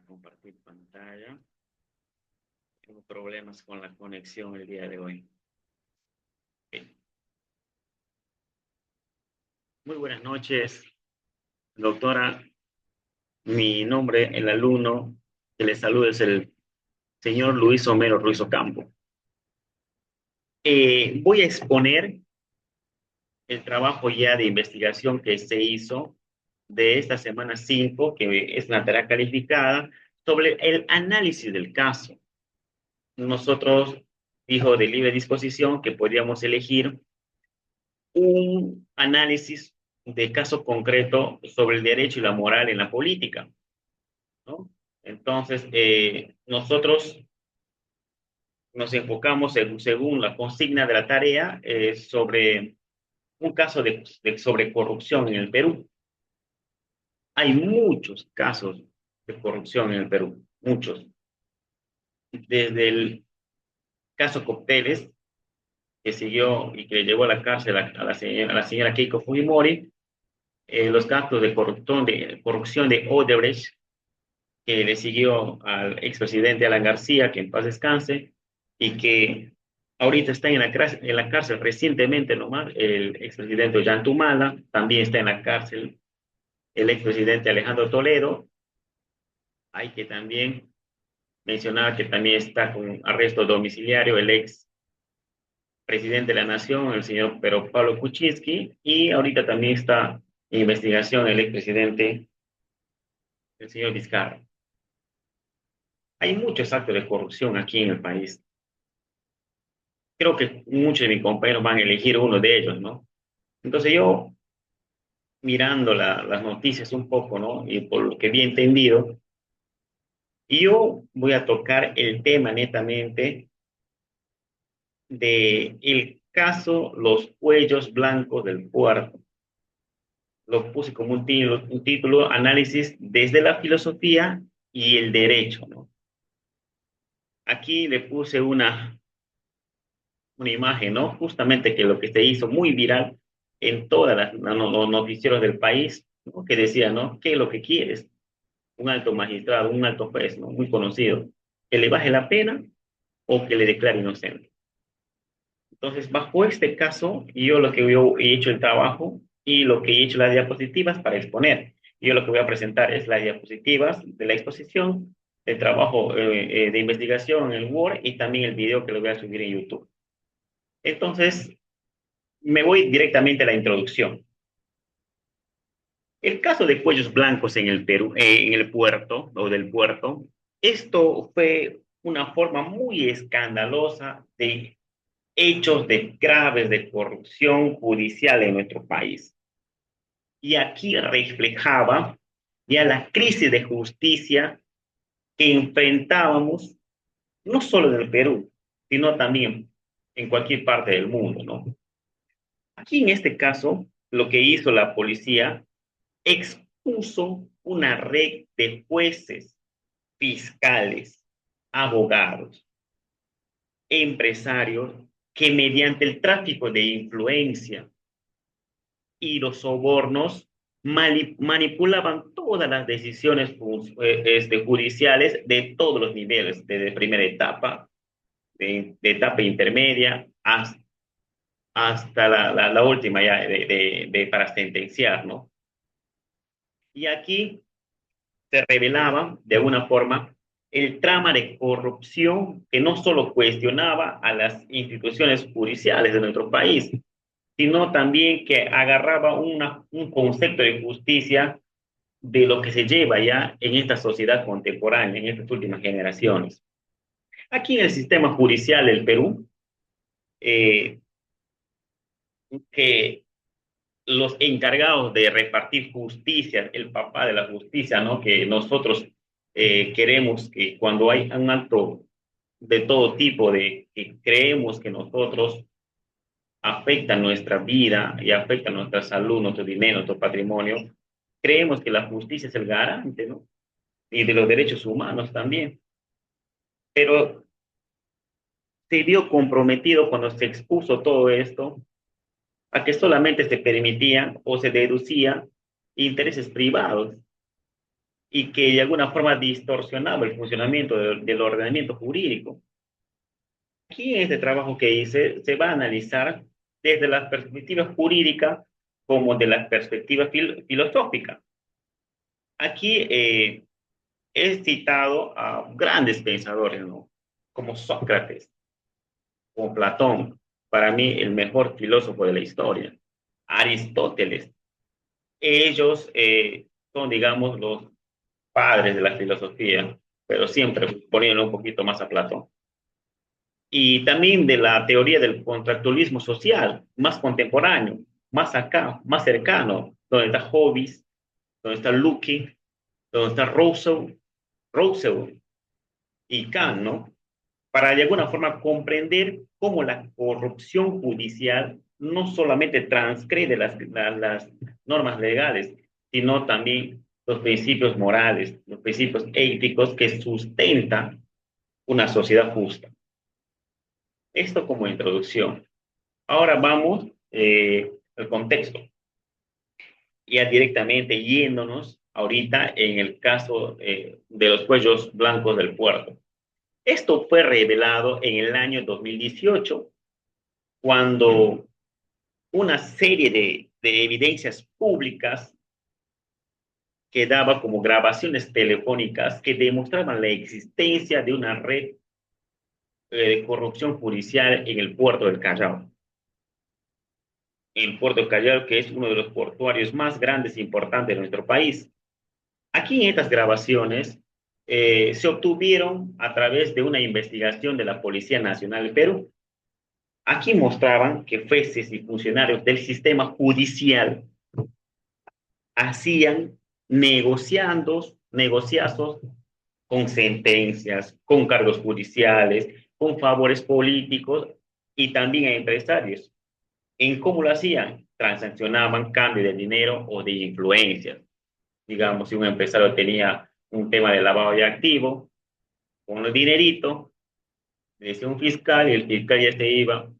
Compartir pantalla. Tengo problemas con la conexión el día de hoy. Okay. Muy buenas noches, doctora. Mi nombre, el alumno que le saluda es el señor Luis Homero Ruiz Ocampo. Voy a exponer el trabajo ya de investigación que se hizo de esta semana 5, que es una tarea calificada, sobre el análisis del caso. Nosotros dijo de libre disposición que podíamos elegir un análisis de caso concreto sobre el derecho y la moral en la política, ¿no? Entonces, nosotros nos enfocamos según la consigna de la tarea sobre un caso sobre corrupción en el Perú. Hay muchos casos de corrupción en el Perú, muchos. Desde el caso Cócteles, que siguió y que llevó a la cárcel a la señora Keiko Fujimori, los casos de corrupción de Odebrecht, que le siguió al expresidente Alan García, que en paz descanse, y que ahorita está en la cárcel recientemente nomás, el expresidente Ollantumala, también está en la cárcel el expresidente Alejandro Toledo. Hay que también mencionar que también está con arresto domiciliario el ex presidente de la Nación, el señor Pedro Pablo Kuczynski, y ahorita también está en investigación el expresidente, el señor Vizcarra. Hay muchos actos de corrupción aquí en el país. Creo que muchos de mis compañeros van a elegir uno de ellos, ¿no? Entonces yo, mirando las noticias un poco, ¿no? Y por lo que bien entendido, yo voy a tocar el tema netamente de el caso Los Cuellos Blancos del Puerto. Lo puse como un título, análisis desde la filosofía y el derecho, ¿no? Aquí le puse una imagen, ¿no? Justamente que lo que se hizo muy viral en todas los noticieros del país, ¿no? Que decía, ¿no? ¿Qué es lo que quieres? Un alto magistrado, un alto juez, ¿no? Muy conocido, que le baje la pena o que le declare inocente. Entonces, bajo este caso, yo he hecho el trabajo y lo que he hecho las diapositivas para exponer. Yo lo que voy a presentar es las diapositivas de la exposición, el trabajo de investigación en el Word y también el video que lo voy a subir en YouTube. Entonces, me voy directamente a la introducción. El caso de Cuellos Blancos en el Perú, en el puerto o del puerto, esto fue una forma muy escandalosa de hechos de graves de corrupción judicial en nuestro país. Y aquí reflejaba ya la crisis de justicia que enfrentábamos no solo en el Perú, sino también en cualquier parte del mundo, ¿no? Aquí en este caso, lo que hizo la policía expuso una red de jueces, fiscales, abogados, empresarios que mediante el tráfico de influencia y los sobornos manipulaban todas las decisiones judiciales de todos los niveles, desde primera etapa, de etapa intermedia, hasta la última ya para sentenciar, ¿no? Y aquí se revelaba de alguna forma el trama de corrupción que no solo cuestionaba a las instituciones judiciales de nuestro país, sino también que agarraba un concepto de justicia de lo que se lleva ya en esta sociedad contemporánea, en estas últimas generaciones. Aquí en el sistema judicial del Perú, eh, que los encargados de repartir justicia, el papá de la justicia, ¿no? Que nosotros queremos que cuando hay un acto de todo tipo, de que creemos que nosotros afecta nuestra vida y afecta nuestra salud, nuestro dinero, nuestro patrimonio, creemos que la justicia es el garante, ¿no? Y de los derechos humanos también. Pero se vio comprometido cuando se expuso todo esto a que solamente se permitían o se deducían intereses privados y que de alguna forma distorsionaba el funcionamiento del ordenamiento jurídico. Aquí en este trabajo que hice se va a analizar desde la perspectiva jurídica como de la perspectiva filosófica. Aquí he citado a grandes pensadores, ¿no? Como Sócrates, como Platón, para mí el mejor filósofo de la historia, Aristóteles. Ellos son, digamos, los padres de la filosofía, pero siempre poniéndolo un poquito más a Platón. Y también de la teoría del contractualismo social, más contemporáneo, más acá, más cercano, donde está Hobbes, donde está Luke, donde está Rousseau y Kant, ¿no? Para de alguna forma comprender cómo la corrupción judicial no solamente transgrede las normas legales, sino también los principios morales, los principios éticos que sustentan una sociedad justa. Esto como introducción. Ahora vamos al contexto, ya directamente yéndonos ahorita en el caso de los cuellos blancos del puerto. Esto fue revelado en el año 2018, cuando una serie de evidencias públicas que daba como grabaciones telefónicas que demostraban la existencia de una red de corrupción judicial en el puerto del Callao. El puerto del Callao, que es uno de los portuarios más grandes e importantes de nuestro país. Aquí en estas grabaciones se obtuvieron a través de una investigación de la Policía Nacional de Perú. Aquí mostraban que jueces y funcionarios del sistema judicial hacían negociazos con sentencias, con cargos judiciales, con favores políticos y también a empresarios. ¿En cómo lo hacían? Transaccionaban cambio de dinero o de influencias. Digamos, si un empresario tenía un tema de lavado de activos, con el dinerito, le decía un fiscal y el fiscal ya se iba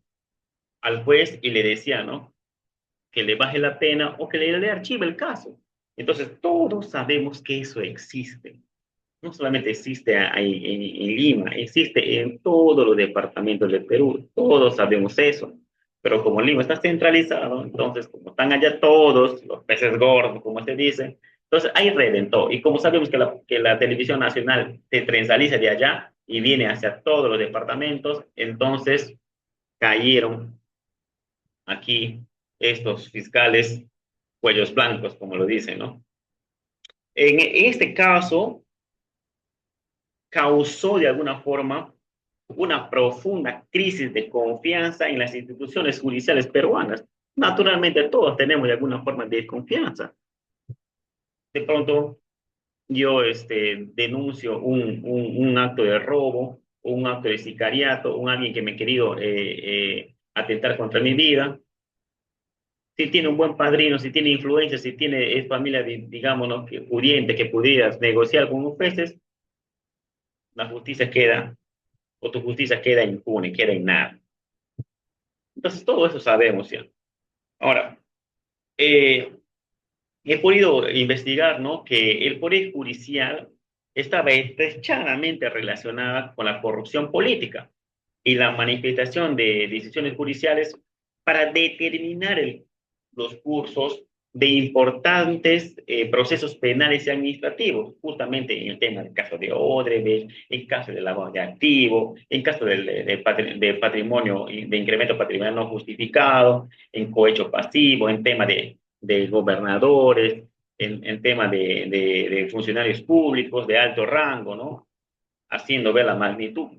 al juez y le decía, ¿no? Que le baje la pena o que le archive el caso. Entonces, todos sabemos que eso existe. No solamente existe ahí en Lima, existe en todos los departamentos del Perú. Todos sabemos eso. Pero como Lima está centralizado, entonces, como están allá todos, los peces gordos, como se dice, entonces ahí reventó. Y como sabemos que la televisión nacional se centraliza de allá y viene hacia todos los departamentos, entonces cayeron aquí estos fiscales cuellos blancos, como lo dicen, ¿no? En este caso, causó de alguna forma una profunda crisis de confianza en las instituciones judiciales peruanas. Naturalmente, todos tenemos de alguna forma de desconfianza. De pronto, yo denuncio un acto de robo, un acto de sicariato, un alguien que me ha querido atentar contra mi vida. Si tiene un buen padrino, si tiene influencia, si tiene es familia, digámonos, que pudiente, que pudieras negociar con los jueces, la justicia queda, o tu justicia queda impune, queda en nada. Entonces, todo eso sabemos ya. Ahora, eh, he podido investigar, ¿no? Que el poder judicial estaba estrechamente relacionada con la corrupción política y la manifestación de decisiones judiciales para determinar los cursos de importantes procesos penales y administrativos, justamente en el tema del caso de Odebrecht, en caso del lavado de activos, en caso de patrimonio, de incremento patrimonial no justificado, en cohecho pasivo, en tema de gobernadores, en tema de funcionarios públicos de alto rango, ¿no? Haciendo ver la magnitud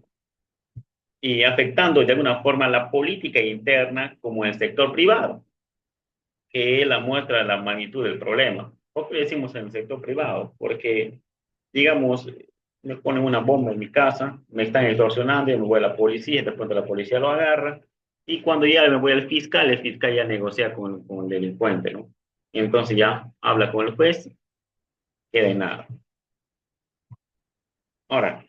y afectando de alguna forma la política interna como el sector privado, que es la muestra de la magnitud del problema. ¿Por qué decimos en el sector privado? Porque, digamos, me ponen una bomba en mi casa, me están extorsionando, y me voy a la policía, después de la policía lo agarra, y cuando ya me voy al fiscal, el fiscal ya negocia con el delincuente, ¿no? Y entonces ya habla con el juez, queda en nada. Ahora,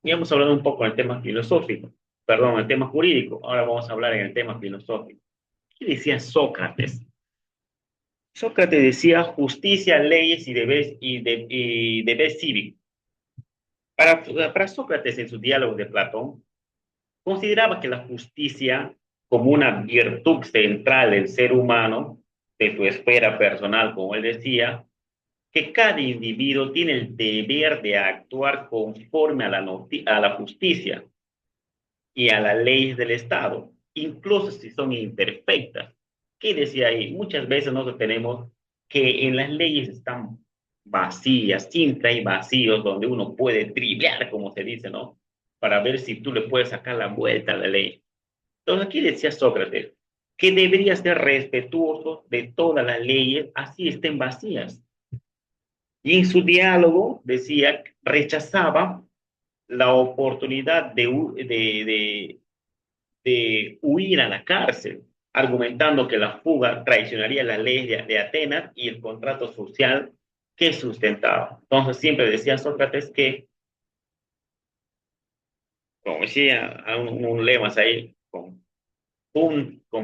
ya hemos hablado un poco del tema filosófico, perdón, el tema jurídico, ahora vamos a hablar en el tema filosófico. ¿Qué decía Sócrates? Sócrates decía justicia, leyes y deber cívico. Para Sócrates, en su diálogo de Platón, consideraba que la justicia como una virtud central del ser humano, de su esfera personal, como él decía, que cada individuo tiene el deber de actuar conforme a a la justicia y a las leyes del Estado, incluso si son imperfectas. ¿Qué decía ahí? Muchas veces nosotros tenemos que en las leyes están vacías, siempre hay vacíos donde uno puede triviar, como se dice, ¿no? Para ver si tú le puedes sacar la vuelta a la ley. Entonces aquí decía Sócrates que debería ser respetuoso de todas las leyes, así estén vacías. Y en su diálogo decía, rechazaba la oportunidad de huir a la cárcel, argumentando que la fuga traicionaría la ley de Atenas y el contrato social que sustentaba. Entonces siempre decía Sócrates que, como decía un lema ahí, con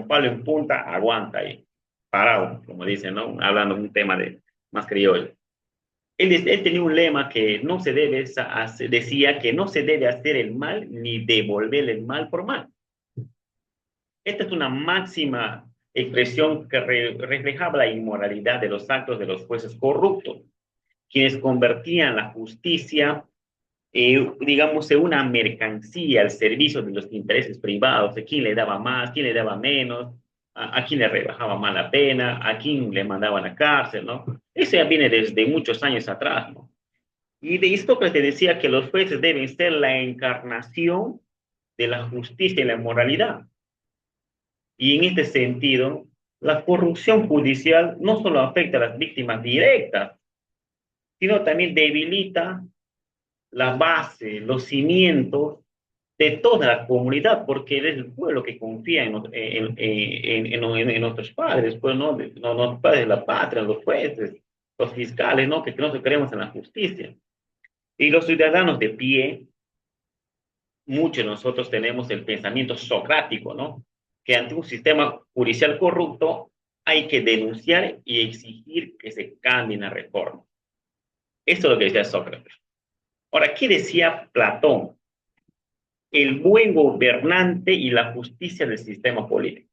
palo en punta, aguanta ahí, parado, como dicen, ¿no? Hablando de un tema de más criollo. Él tenía un lema que no se debe hacer, decía que no se debe hacer el mal ni devolver el mal por mal. Esta es una máxima expresión que reflejaba la inmoralidad de los actos de los jueces corruptos, quienes convertían la justicia, digamos, en una mercancía al servicio de los intereses privados, de quién le daba más, quién le daba menos, a quién le rebajaba más la pena, a quién le mandaban a cárcel, ¿no? Eso ya viene desde muchos años atrás, ¿no? Y de Hipócrates decía que los jueces deben ser la encarnación de la justicia y la moralidad. Y en este sentido, la corrupción judicial no solo afecta a las víctimas directas, sino también debilita la base, los cimientos de toda la comunidad, porque es el pueblo que confía en nuestros padres, pues, ¿no? Los padres de la patria, los jueces, los fiscales, ¿no? Que nosotros creemos en la justicia. Y los ciudadanos de pie, muchos de nosotros tenemos el pensamiento socrático, ¿no? Que ante un sistema judicial corrupto hay que denunciar y exigir que se cambie la reforma. Esto es lo que decía Sócrates. Ahora, ¿qué decía Platón? El buen gobernante y la justicia del sistema político.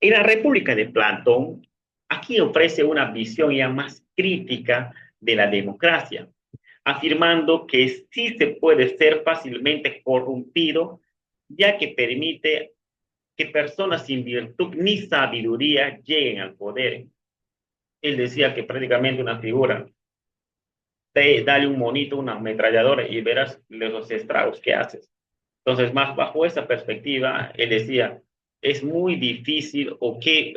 En la República de Platón, aquí ofrece una visión ya más crítica de la democracia, afirmando que sí se puede ser fácilmente corrompido, ya que permite que personas sin virtud ni sabiduría lleguen al poder. Él decía que prácticamente una figura, dale un monito, una ametralladora y verás los estragos que haces. Entonces, más bajo esa perspectiva, él decía, es muy difícil o qué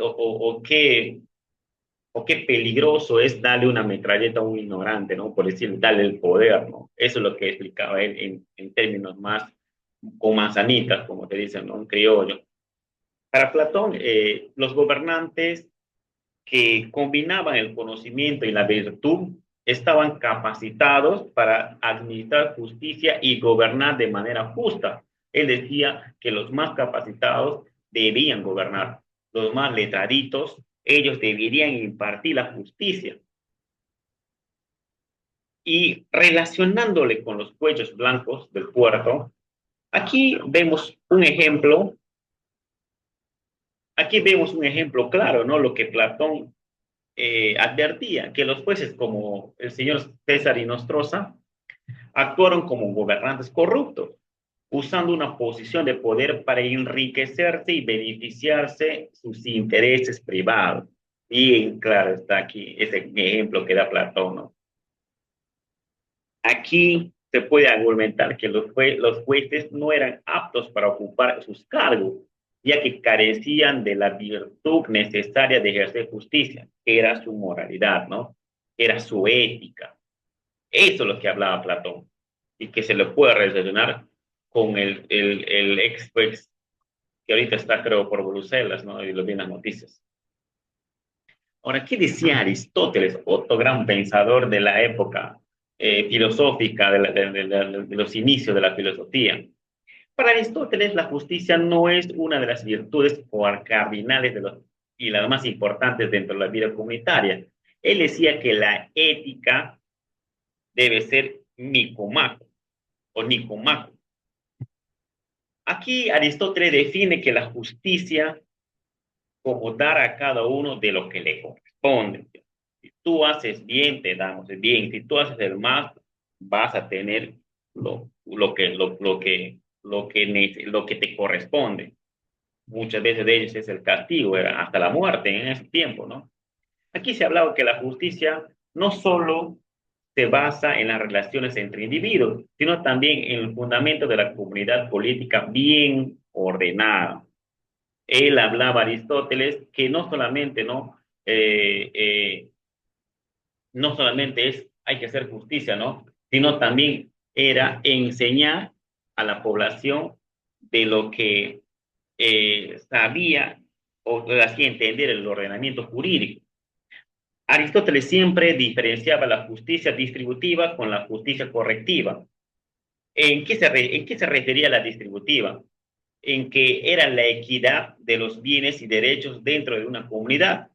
peligroso es darle una metralleta a un ignorante, ¿no? Por decir, darle el poder, ¿no? Eso es lo que explicaba él en términos más con manzanitas, como te dicen, ¿no? Un criollo. Para Platón, los gobernantes que combinaban el conocimiento y la virtud estaban capacitados para administrar justicia y gobernar de manera justa. Él decía que los más capacitados debían gobernar, los más letraditos, ellos deberían impartir la justicia. Y relacionándole con los cuellos blancos del puerto, aquí vemos un ejemplo, aquí vemos un ejemplo claro, ¿no? Lo que Platón advertía, que los jueces como el señor César y Nostroza actuaron como gobernantes corruptos, usando una posición de poder para enriquecerse y beneficiarse sus intereses privados. Bien claro está aquí ese ejemplo que da Platón, ¿no? Aquí se puede argumentar que los jueces no eran aptos para ocupar sus cargos, ya que carecían de la virtud necesaria de ejercer justicia, que era su moralidad, ¿no? Era su ética. Eso es lo que hablaba Platón y que se le puede relacionar con el ex juez que ahorita está, creo, por Bruselas, ¿no? Y lo vi en las noticias. Ahora, ¿qué decía Aristóteles, otro gran pensador de la época filosófica, de los inicios de la filosofía? Para Aristóteles, la justicia no es una de las virtudes o cardinales y las más importantes dentro de la vida comunitaria. Él decía que la ética debe ser nicomaco o nicomaco. Aquí Aristóteles define que la justicia como dar a cada uno de lo que le corresponde. Si tú haces bien, te damos el bien. Si tú haces el mal, vas a tener lo que te corresponde. Muchas veces de ellos es el castigo, era hasta la muerte en ese tiempo, ¿no? Aquí se hablaba que la justicia no solo se basa en las relaciones entre individuos, sino también en el fundamento de la comunidad política bien ordenada. Él hablaba Aristóteles que no solamente, ¿no? Eh, eh, no solamente hay que hacer justicia, ¿no? Sino también era enseñar a la población de lo que sabía o hacía entender el ordenamiento jurídico. Aristóteles siempre diferenciaba la justicia distributiva con la justicia correctiva. En qué se refería la distributiva? En que era la equidad de los bienes y derechos dentro de una comunidad,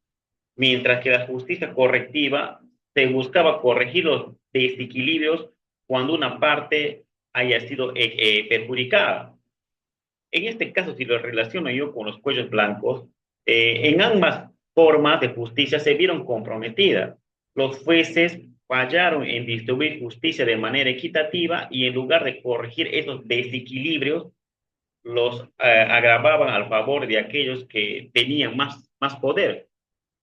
mientras que la justicia correctiva se buscaba corregir los desequilibrios cuando una parte haya sido perjudicada. En este caso, si lo relaciono yo con los cuellos blancos, en ambas formas de justicia se vieron comprometidas. Los jueces fallaron en distribuir justicia de manera equitativa y en lugar de corregir esos desequilibrios, los agravaban al favor de aquellos que tenían más poder.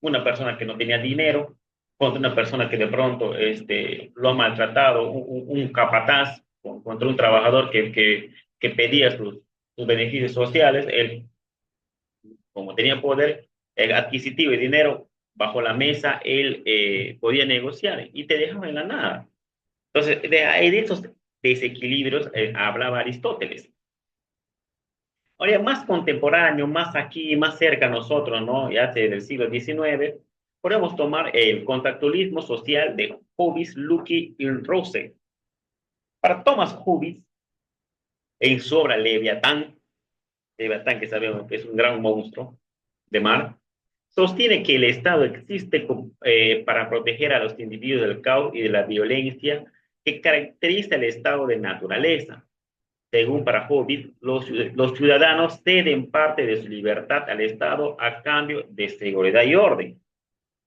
Una persona que no tenía dinero contra una persona que de pronto lo ha maltratado, un capataz contra un trabajador que pedía sus beneficios sociales. Él, como tenía poder adquisitivo y dinero bajo la mesa, él podía negociar y te dejaba en la nada. Entonces, de esos desequilibrios hablaba Aristóteles. Ahora, más contemporáneo, más aquí, más cerca a nosotros, ¿no? Ya del siglo XIX, podemos tomar el contractualismo social de Hobbes, Luckey y Rose. Para Thomas Hobbes, en su obra Leviatán que sabemos que es un gran monstruo de mar, sostiene que el Estado existe para proteger a los individuos del caos y de la violencia que caracteriza el estado de naturaleza. Según para Hobbes, los ciudadanos ceden parte de su libertad al Estado a cambio de seguridad y orden.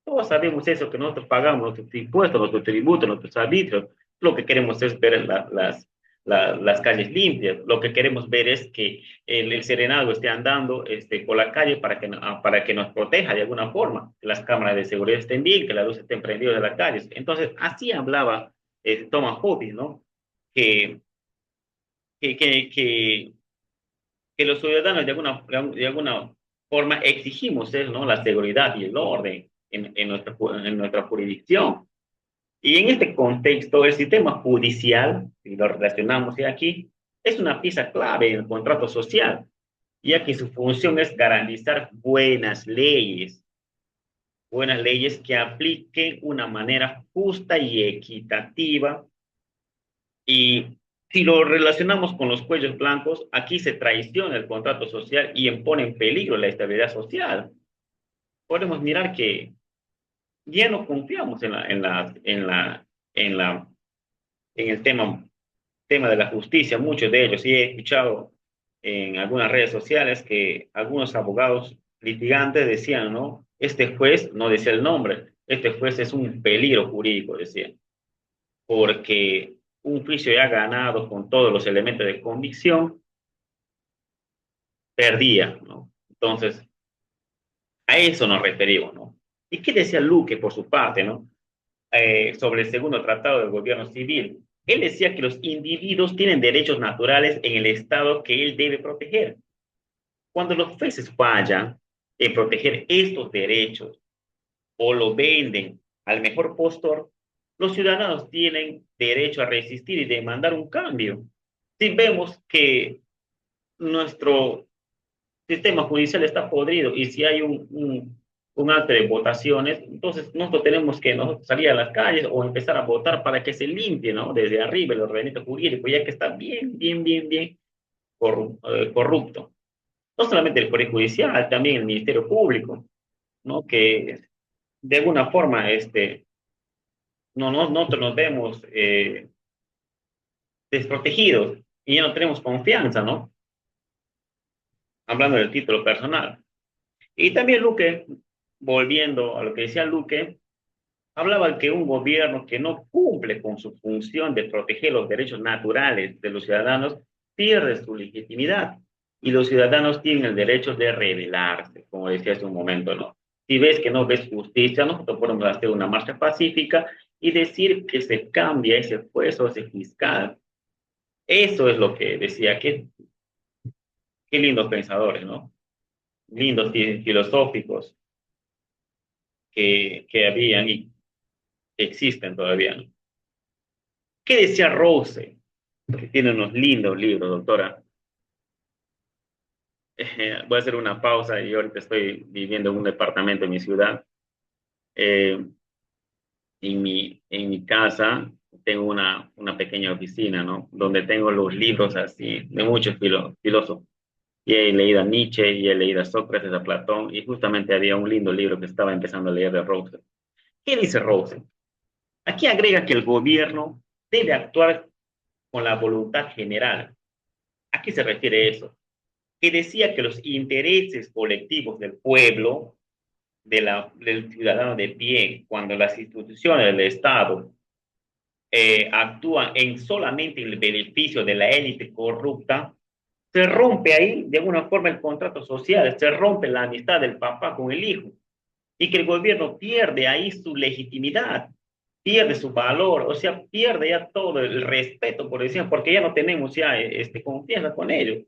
Todos sabemos eso, que nosotros pagamos nuestros impuestos, nuestros tributos, nuestros arbitrios. Lo que queremos es ver las calles limpias. Lo que queremos ver es que el serenado esté andando por la calle para que nos proteja de alguna forma, que las cámaras de seguridad estén bien, que la luz esté prendida de las calles. Entonces, así hablaba Thomas Hobbes, ¿no? Que, que, que, que, que los ciudadanos de alguna forma exigimos eso, ¿no? La seguridad y el orden en nuestra jurisdicción. Y en este contexto, el sistema judicial, si lo relacionamos aquí, es una pieza clave en el contrato social, ya que su función es garantizar buenas leyes que apliquen una manera justa y equitativa. Y si lo relacionamos con los cuellos blancos, aquí se traiciona el contrato social y pone en peligro la estabilidad social. Podemos mirar que ya no confiamos en el tema de la justicia, muchos de ellos. Sí he escuchado en algunas redes sociales que algunos abogados litigantes decían, ¿no? Este juez, no decía el nombre, este juez es un peligro jurídico, decían, porque un juicio ya ganado con todos los elementos de convicción, perdía, ¿no? Entonces, a eso nos referimos, ¿no? ¿Y qué decía Luque por su parte, ¿no? Sobre el segundo tratado del gobierno civil. Él decía que los individuos tienen derechos naturales en el Estado que él debe proteger. Cuando los jueces fallan en proteger estos derechos o lo venden al mejor postor, los ciudadanos tienen derecho a resistir y demandar un cambio. Si vemos que nuestro sistema judicial está podrido y si hay un acto de votaciones, entonces nosotros tenemos que salir a las calles o empezar a votar para que se limpie, ¿no? Desde arriba el ordenamiento jurídico, ya que está bien corrupto. No solamente el Poder Judicial, también el Ministerio Público. ¿no? Que de alguna forma, nosotros nos vemos desprotegidos y ya no tenemos confianza, ¿no? Hablando del título personal. Y también Luque, volviendo a lo que decía Luque, hablaba que un gobierno que no cumple con su función de proteger los derechos naturales de los ciudadanos pierde su legitimidad y los ciudadanos tienen el derecho de rebelarse, como decía hace un momento, ¿no? Si ves que no ves justicia, nosotros podemos hacer una marcha pacífica y decir que se cambia ese juez o ese fiscal. Eso es lo que decía, qué lindos pensadores, ¿no? Lindos filosóficos que habían y que existen todavía, ¿no? ¿Qué decía Rose? Que tiene unos lindos libros, doctora. Voy a hacer una pausa y ahorita estoy viviendo en un departamento en mi ciudad. Eh, en mi casa tengo una pequeña oficina, ¿no? Donde tengo los libros así de muchos filósofos. Y he leído a Nietzsche, y he leído a Sócrates, a Platón, y justamente había un lindo libro que estaba empezando a leer de Rose. ¿Qué dice Rose? Aquí agrega que el gobierno debe actuar con la voluntad general. ¿A qué se refiere eso? Que decía que los intereses colectivos del pueblo, del ciudadano de pie, cuando las instituciones del Estado actúan en solamente el beneficio de la élite corrupta, se rompe ahí de alguna forma el contrato social, se rompe la amistad del papá con el hijo y que el gobierno pierde ahí su legitimidad, pierde su valor, o sea, pierde ya todo el respeto, por decir, porque ya no tenemos ya confianza con ellos.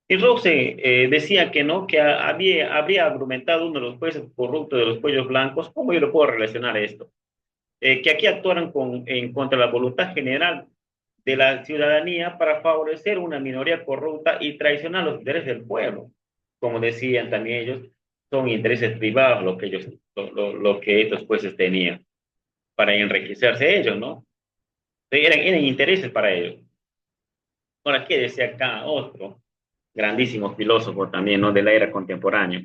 Y Rose decía que no, que habría argumentado uno de los jueces corruptos de los cuellos blancos. ¿Cómo yo lo puedo relacionar a esto? Que aquí actuaron en contra de la voluntad general de la ciudadanía para favorecer una minoría corrupta y traicionar los intereses del pueblo. Como decían también ellos, son intereses privados lo que estos jueces tenían para enriquecerse ellos, ¿no? Eran intereses para ellos. Ahora, ¿qué decía acá otro grandísimo filósofo también, ¿no? De la era contemporánea,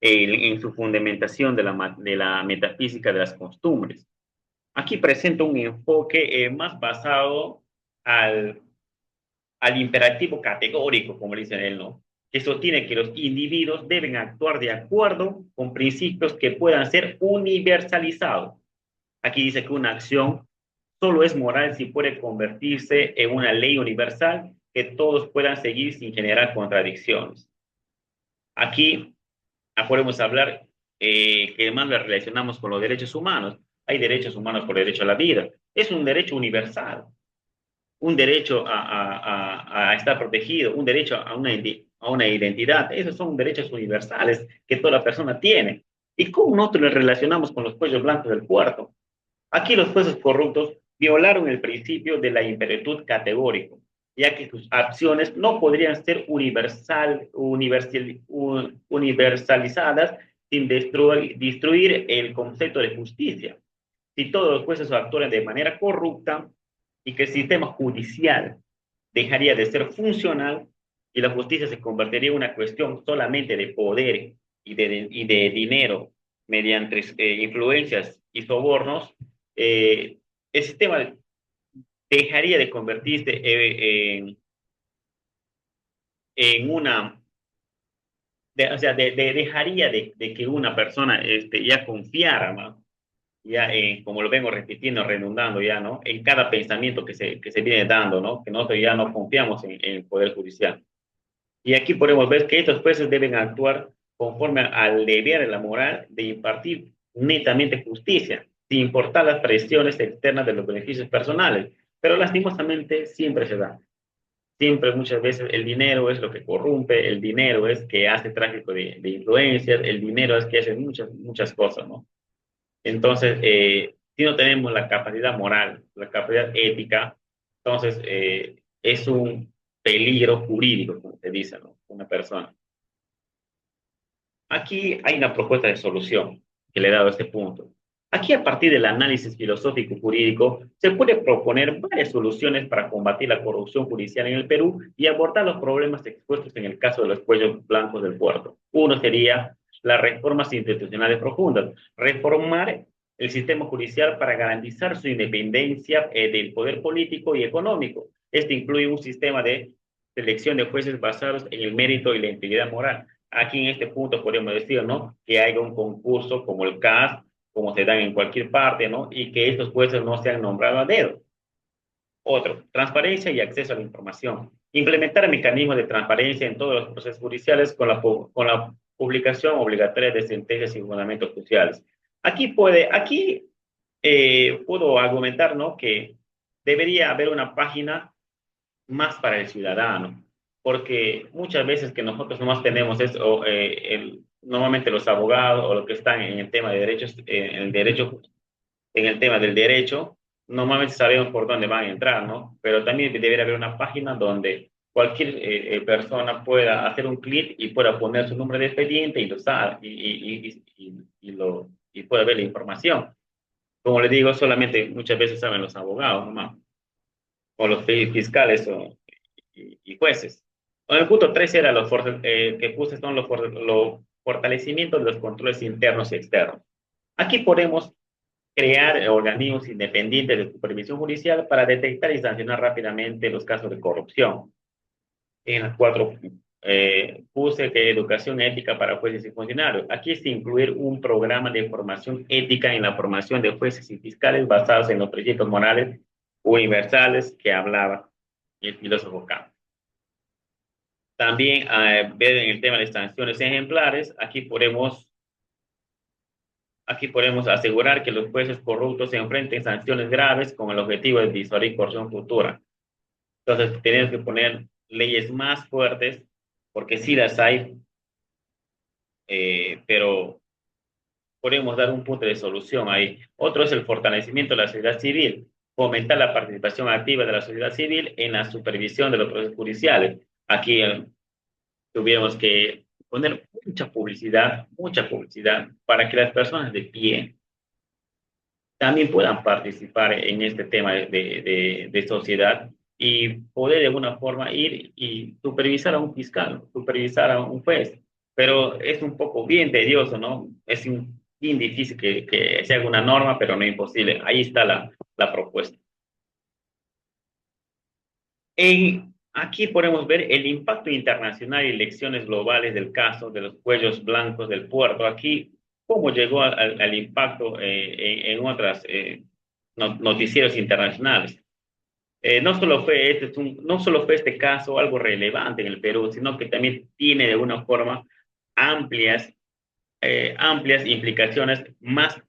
en su fundamentación de la metafísica de las costumbres? Aquí presenta un enfoque más basado al, al imperativo categórico, como dice él, ¿no? Que sostiene que los individuos deben actuar de acuerdo con principios que puedan ser universalizados. Aquí dice que una acción solo es moral si puede convertirse en una ley universal que todos puedan seguir sin generar contradicciones. Aquí podemos hablar que más lo relacionamos con los derechos humanos. Hay derechos humanos por derecho a la vida. Es un derecho universal, un derecho a estar protegido, un derecho a una identidad. Esos son derechos universales que toda persona tiene. ¿Y cómo nosotros nos relacionamos con los cuellos blancos del puerto? Aquí los jueces corruptos violaron el principio de la imperetud categórico, ya que sus acciones no podrían ser universalizadas sin destruir el concepto de justicia. Si todos los jueces actúan de manera corrupta y que el sistema judicial dejaría de ser funcional y la justicia se convertiría en una cuestión solamente de poder y de dinero mediante influencias y sobornos, el sistema dejaría de convertirse en una, o sea, dejaría de que una persona ya confiara, ¿no? Ya, como lo vengo repitiendo, redundando ya, ¿no? En cada pensamiento que se viene dando, ¿no? Que nosotros ya no confiamos en el Poder Judicial. Y aquí podemos ver que estos jueces deben actuar conforme al deber de la moral de impartir netamente justicia, sin importar las presiones externas de los beneficios personales. Pero lastimosamente siempre se da. Siempre, muchas veces, el dinero es lo que corrompe, el dinero es que hace tráfico de influencias, el dinero es que hace muchas, muchas cosas, ¿no? Entonces, si no tenemos la capacidad moral, la capacidad ética, entonces es un peligro jurídico, como se dice, ¿no? Una persona. Aquí hay una propuesta de solución que le he dado a este punto. Aquí, a partir del análisis filosófico jurídico, se puede proponer varias soluciones para combatir la corrupción judicial en el Perú y abordar los problemas expuestos en el caso de los cuellos blancos del puerto. Uno sería las reformas institucionales profundas, reformar el sistema judicial para garantizar su independencia del poder político y económico. Este incluye un sistema de selección de jueces basados en el mérito y la integridad moral. Aquí en este punto podemos decir, ¿no? Que haya un concurso como el CAS, como se dan en cualquier parte, ¿no? Y que estos jueces no sean nombrados a dedo. Otro, transparencia y acceso a la información. Implementar mecanismos de transparencia en todos los procesos judiciales con la publicación obligatoria de sentencias y fundamentos sociales. Puedo argumentar, ¿no? Que debería haber una página más para el ciudadano, porque muchas veces que nosotros nomás tenemos es, normalmente los abogados o los que están en el tema de derechos, en el tema del derecho, normalmente sabemos por dónde van a entrar, ¿no? Pero también debería haber una página donde cualquier persona pueda hacer un clic y pueda poner su número de expediente y lo sabe, y pueda ver la información. Como le digo, solamente muchas veces saben los abogados, nomás, o los fiscales y jueces. En el punto 3 era que puse son los fortalecimientos de los controles internos y externos. Aquí podemos crear organismos independientes de supervisión judicial para detectar y sancionar rápidamente los casos de corrupción. En las cuatro puse que educación ética para jueces y funcionarios. Aquí es incluir un programa de formación ética en la formación de jueces y fiscales basados en los principios morales universales que hablaba el filósofo Kant. También ver en el tema de sanciones ejemplares, aquí podemos asegurar que los jueces corruptos se enfrenten sanciones graves con el objetivo de disuadir corrupción futura. Entonces, tenemos que poner leyes más fuertes, porque sí las hay, pero podemos dar un punto de solución ahí. Otro es el fortalecimiento de la sociedad civil, fomentar la participación activa de la sociedad civil en la supervisión de los procesos judiciales. Aquí tuviéramos que poner mucha publicidad, para que las personas de pie también puedan participar en este tema de sociedad y poder de alguna forma ir y supervisar a un fiscal, supervisar a un juez. Pero es un poco bien tedioso, ¿no? Bien difícil que se haga una norma, pero no imposible. Ahí está la propuesta. Aquí podemos ver el impacto internacional y lecciones globales del caso de los cuellos blancos del puerto. Aquí, cómo llegó al impacto en otras noticieros internacionales. No solo fue este caso algo relevante en el Perú, sino que también tiene de alguna forma amplias, amplias implicaciones más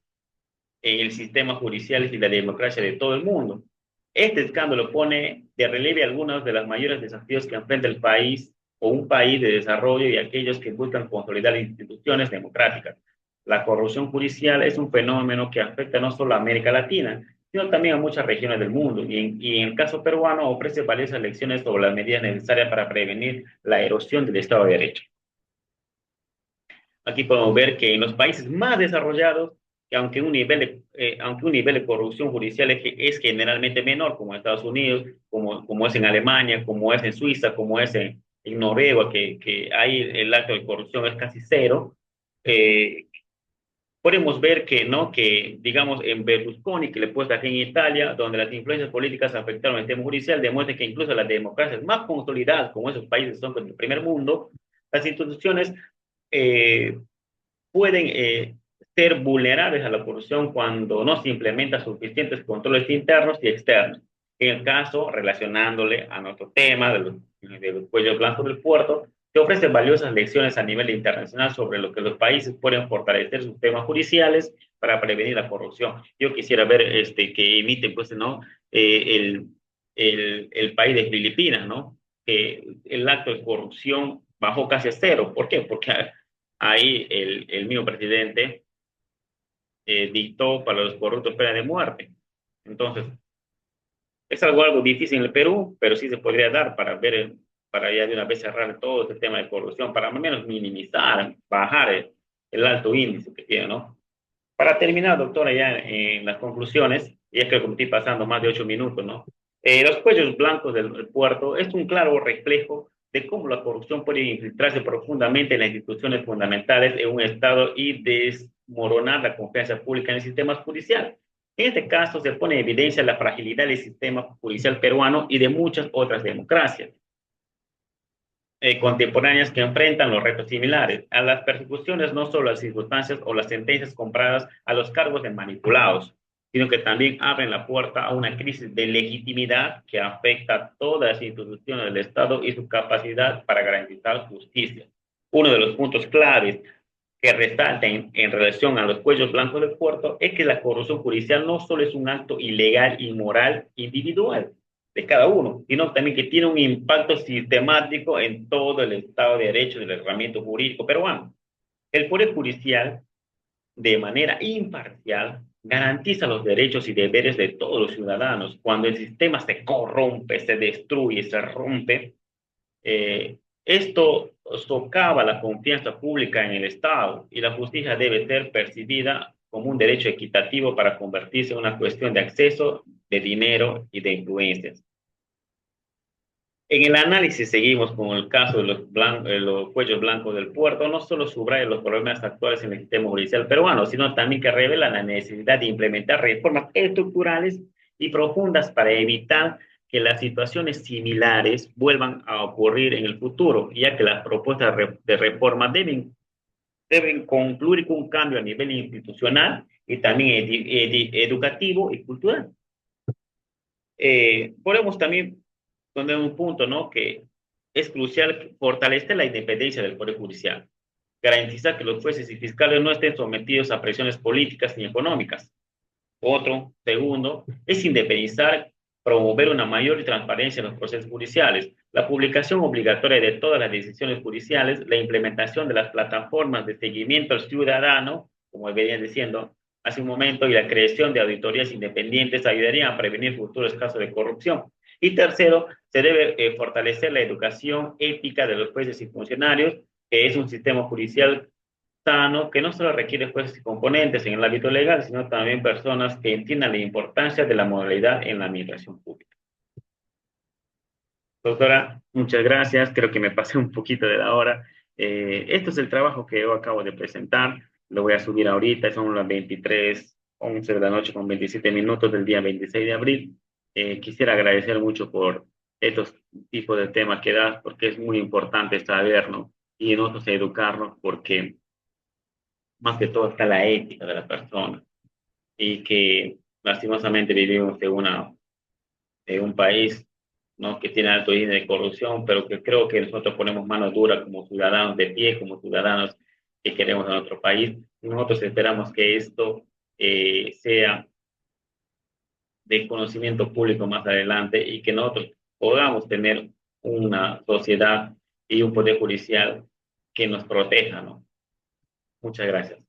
en el sistema judicial y la democracia de todo el mundo. Este escándalo pone de relieve algunos de los mayores desafíos que enfrenta el país o un país de desarrollo y aquellos que buscan consolidar instituciones democráticas. La corrupción judicial es un fenómeno que afecta no solo a América Latina, sino también a muchas regiones del mundo, y en el caso peruano ofrece valiosas lecciones sobre las medidas necesarias para prevenir la erosión del Estado de Derecho. Aquí podemos ver que en los países más desarrollados, que aunque un nivel de corrupción judicial es generalmente menor, como en Estados Unidos, como es en Alemania, como es en Suiza, como es en Noruega, que ahí el acto de corrupción es casi cero, eh, podemos ver que, ¿no? Que, digamos, en Berlusconi, que le puesta aquí en Italia, donde las influencias políticas afectaron el sistema judicial, demuestra que incluso las democracias más consolidadas, como esos países son del primer mundo, las instituciones eh, pueden ser vulnerables a la corrupción cuando no se implementan suficientes controles internos y externos. En el caso, relacionándole a nuestro tema de los cuellos blancos del puerto, se ofrecen valiosas lecciones a nivel internacional sobre lo que los países pueden fortalecer sus temas judiciales para prevenir la corrupción. Yo quisiera ver que emiten, pues, ¿no? El país de Filipinas, ¿no? Que el acto de corrupción bajó casi a cero. ¿Por qué? Porque ahí el mismo presidente dictó para los corruptos pena de muerte. Entonces, es algo difícil en el Perú, pero sí se podría dar para ya de una vez cerrar todo este tema de corrupción, para al menos minimizar, bajar el alto índice que tiene, ¿no? Para terminar, doctora, ya en las conclusiones, y es que como estoy pasando más de 8 minutos, ¿no? Los cuellos blancos del puerto es un claro reflejo de cómo la corrupción puede infiltrarse profundamente en las instituciones fundamentales en un Estado y desmoronar la confianza pública en el sistema judicial. En este caso se pone en evidencia la fragilidad del sistema judicial peruano y de muchas otras democracias contemporáneas que enfrentan los retos similares. A las persecuciones no solo las circunstancias o las sentencias compradas a los cargos de manipulados, sino que también abren la puerta a una crisis de legitimidad que afecta a todas las instituciones del Estado y su capacidad para garantizar justicia. Uno de los puntos claves que resalta en relación a los cuellos blancos del puerto es que la corrupción judicial no solo es un acto ilegal y moral individual de cada uno, sino también que tiene un impacto sistemático en todo el Estado de Derecho del ordenamiento jurídico peruano. El Poder Judicial, de manera imparcial, garantiza los derechos y deberes de todos los ciudadanos. Cuando el sistema se corrompe, se destruye, se rompe, esto socava la confianza pública en el Estado y la justicia debe ser percibida como un derecho equitativo para convertirse en una cuestión de acceso, de dinero y de influencias. En el análisis seguimos con el caso de los cuellos blancos del puerto, no solo subraya los problemas actuales en el sistema judicial peruano, sino también que revela la necesidad de implementar reformas estructurales y profundas para evitar que las situaciones similares vuelvan a ocurrir en el futuro, ya que las propuestas de reforma deben concluir con un cambio a nivel institucional y también educativo y cultural. Podemos también poner un punto, ¿no? Que es crucial fortalecer la independencia del Poder Judicial, garantizar que los jueces y fiscales no estén sometidos a presiones políticas ni económicas. Otro, segundo, es independizar, promover una mayor transparencia en los procesos judiciales, la publicación obligatoria de todas las decisiones judiciales, la implementación de las plataformas de seguimiento al ciudadano, como venía diciendo hace un momento, y la creación de auditorías independientes ayudarían a prevenir futuros casos de corrupción. Y tercero, se debe fortalecer la educación ética de los jueces y funcionarios, que es un sistema judicial sano que no solo requiere jueces y componentes en el ámbito legal, sino también personas que entiendan la importancia de la moralidad en la administración pública. Doctora, muchas gracias. Creo que me pasé un poquito de la hora. Esto es el trabajo que yo acabo de presentar. Lo voy a subir ahorita. Son las 23:11 de la noche con 27 minutos del día 26 de abril. Quisiera agradecer mucho por estos tipos de temas que das, porque es muy importante saberlo y nosotros educarnos, porque más que todo está la ética de la persona y que lastimosamente vivimos en un país, ¿no? Que tiene alto índice de corrupción, pero que creo que nosotros ponemos mano dura como ciudadanos de pie, como ciudadanos que queremos a nuestro país. Y nosotros esperamos que esto sea de conocimiento público más adelante y que nosotros podamos tener una sociedad y un poder judicial que nos proteja, ¿no? Muchas gracias.